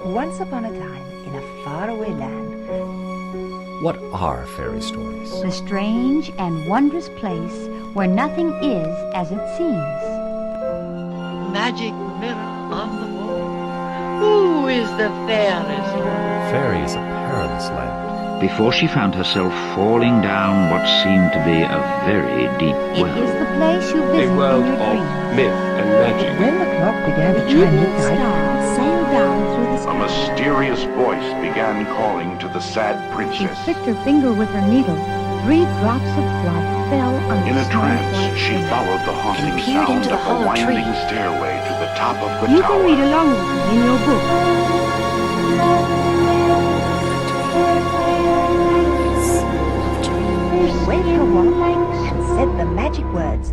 Once upon a time, in a faraway land, What are fairy stories? The strange and wondrous place where nothing is as it seems. Magic mirror on the wall. Who is the fairest? Fairy is a perilous land. Before she found herself falling down what seemed to be a very deep It well. is the place you visit A world in your of dreams. myth and magic. when the clock began to The chime evening midnight, stars sail down through the A sky. mysterious voice began calling to the sad She princess. pricked her finger with her needle. 3 drops of blood fell on the In a small trance, white she finger. followed the haunting peered sound into the up a hollow winding tree. stairway to the top of the You tower. can read along with me in your book. she waved her wand and said the magic words.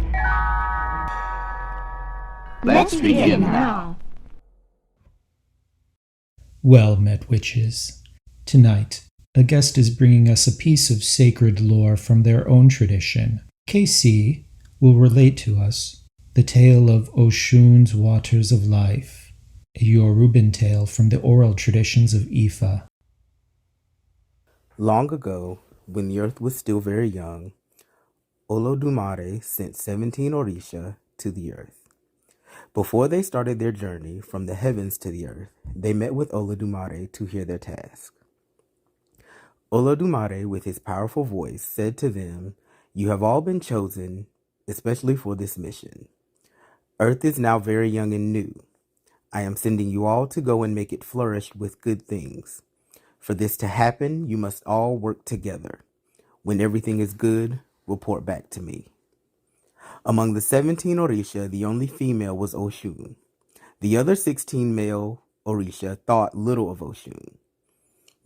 Let's begin now. Well met, witches. Tonight, a guest is bringing us a piece of sacred lore from their own tradition. KC will relate to us the tale of Oshun's Waters of Life, a Yoruban tale from the oral traditions of Ifa. Long ago, when the earth was still very young, Olodumare sent 17 Orisha to the earth. Before they started their journey from the heavens to the earth, they met with Olodumare to hear their task. Olodumare, with his powerful voice, said to them, "You have all been chosen, especially for this mission. Earth is now very young and new. I am sending you all to go and make it flourish with good things. For this to happen, you must all work together. When everything is good, report back to me." Among the 17 Orisha, the only female was Oshun. The other 16 male Orisha thought little of Oshun.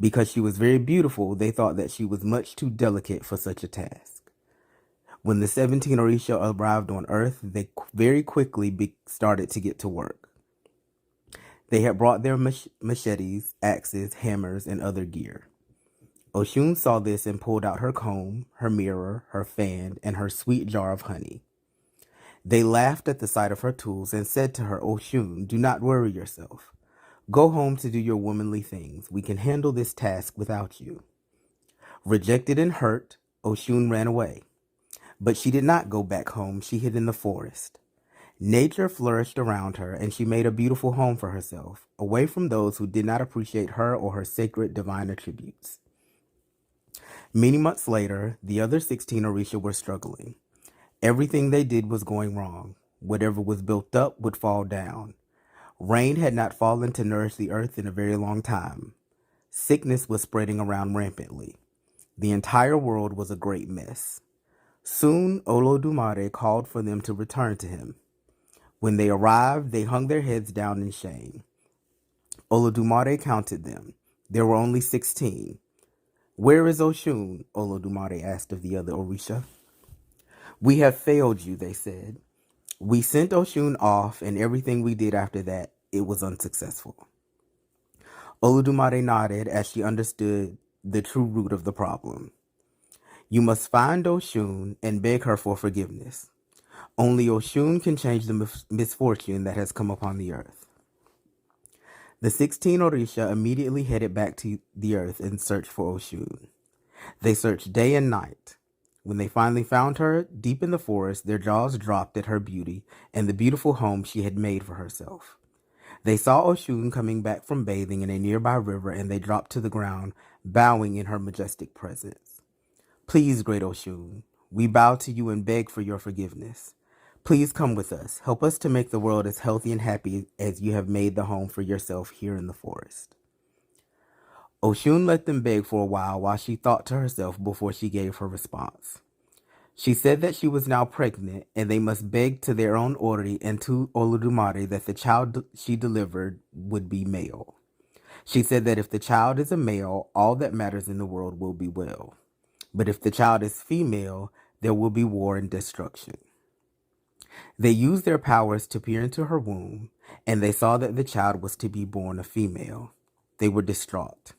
Because she was very beautiful, they thought that she was much too delicate for such a task. When the 17 Orisha arrived on earth, they very quickly started to get to work. They had brought their machetes, axes, hammers, and other gear. Oshun saw this and pulled out her comb, her mirror, her fan, and her sweet jar of honey. They laughed at the sight of her tools and said to her, "Oshun, do not worry yourself. Go home to do your womanly things. We can handle this task without you." Rejected and hurt, Oshun ran away. But she did not go back home. She hid in the forest. Nature flourished around her, and she made a beautiful home for herself, away from those who did not appreciate her or her sacred divine attributes. Many months later, the other 16 Orisha were struggling. Everything they did was going wrong. Whatever was built up would fall down. Rain had not fallen to nourish the earth in a very long time. Sickness was spreading around rampantly. The entire world was a great mess. Soon, Olodumare called for them to return to him. When they arrived, they hung their heads down in shame. Olodumare counted them. There were only 16. "Where is Oshun?" Olodumare asked of the other Orisha. "We have failed you," they said. "We sent Oshun off, and everything we did after that, it was unsuccessful." Olodumare nodded as she understood the true root of the problem. "You must find Oshun and beg her for forgiveness. Only Oshun can change the misfortune that has come upon the earth." The 16 Orisha immediately headed back to the earth and searched for Oshun. They searched day and night. When they finally found her, deep in the forest, their jaws dropped at her beauty and the beautiful home she had made for herself. They saw Oshun coming back from bathing in a nearby river, and they dropped to the ground, bowing in her majestic presence. "Please, great Oshun, we bow to you and beg for your forgiveness. Please come with us. Help us to make the world as healthy and happy as you have made the home for yourself here in the forest." Oshun let them beg for a while she thought to herself before she gave her response. She said that she was now pregnant, and they must beg to their own Ori and to Olodumare that the child she delivered would be male. She said that if the child is a male, all that matters in the world will be well. But if the child is female, there will be war and destruction. They used their powers to peer into her womb, and they saw that the child was to be born a female. They were distraught.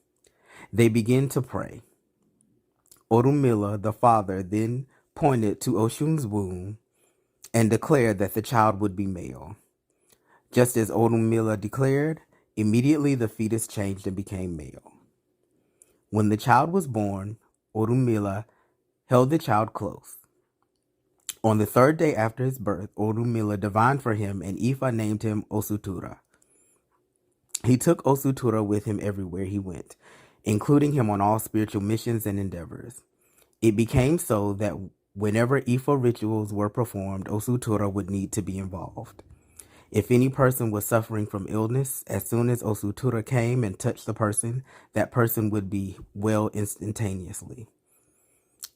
They began to pray. Orunmila, the father, then pointed to Oshun's womb and declared that the child would be male. Just as Orunmila declared, Immediately the fetus changed and became male. When the child was born, Orunmila held the child close. On the third day after his birth, Orunmila divined for him, and Ifa named him Osutura. He took Osutura with him everywhere he went, including him on all spiritual missions and endeavors. It became so that whenever Ifa rituals were performed, Osutura would need to be involved. If any person was suffering from illness, as soon as Osutura came and touched the person, that person would be well instantaneously.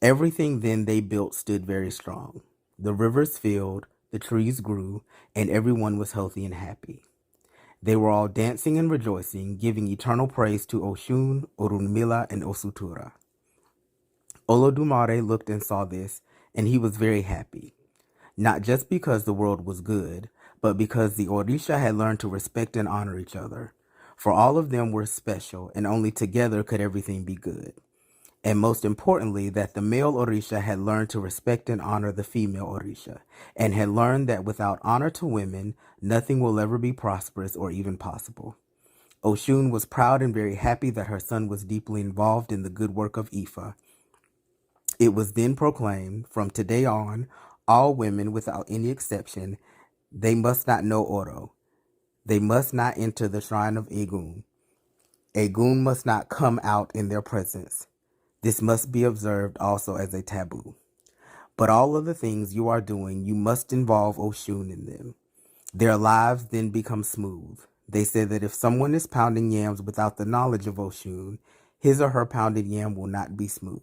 Everything then they built stood very strong. The rivers filled, the trees grew, and everyone was healthy and happy. They were all dancing and rejoicing, giving eternal praise to Oshun, Orunmila, and Osutura. Olodumare looked and saw this, and he was very happy. Not just because the world was good, but because the Orisha had learned to respect and honor each other. For all of them were special, and only together could everything be good. And most importantly, that the male Orisha had learned to respect and honor the female Orisha, and had learned that without honor to women, nothing will ever be prosperous or even possible. Oshun was proud and very happy that her son was deeply involved in the good work of Ifa. It was then proclaimed, from today on, all women, without any exception, they must not know Oro. They must not enter the shrine of Egun. Egun must not come out in their presence. This must be observed also as a taboo. But all of the things you are doing, you must involve Oshun in them. Their lives then become smooth. They say that if someone is pounding yams without the knowledge of Oshun, his or her pounded yam will not be smooth.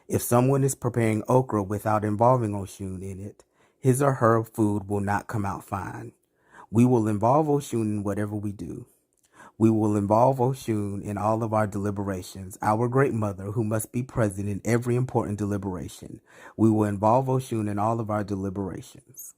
If someone is preparing okra without involving Oshun in it, his or her food will not come out fine. We will involve Oshun in whatever we do. We will involve Oshun in all of our deliberations, our great mother who must be present in every important deliberation. We will involve Oshun in all of our deliberations.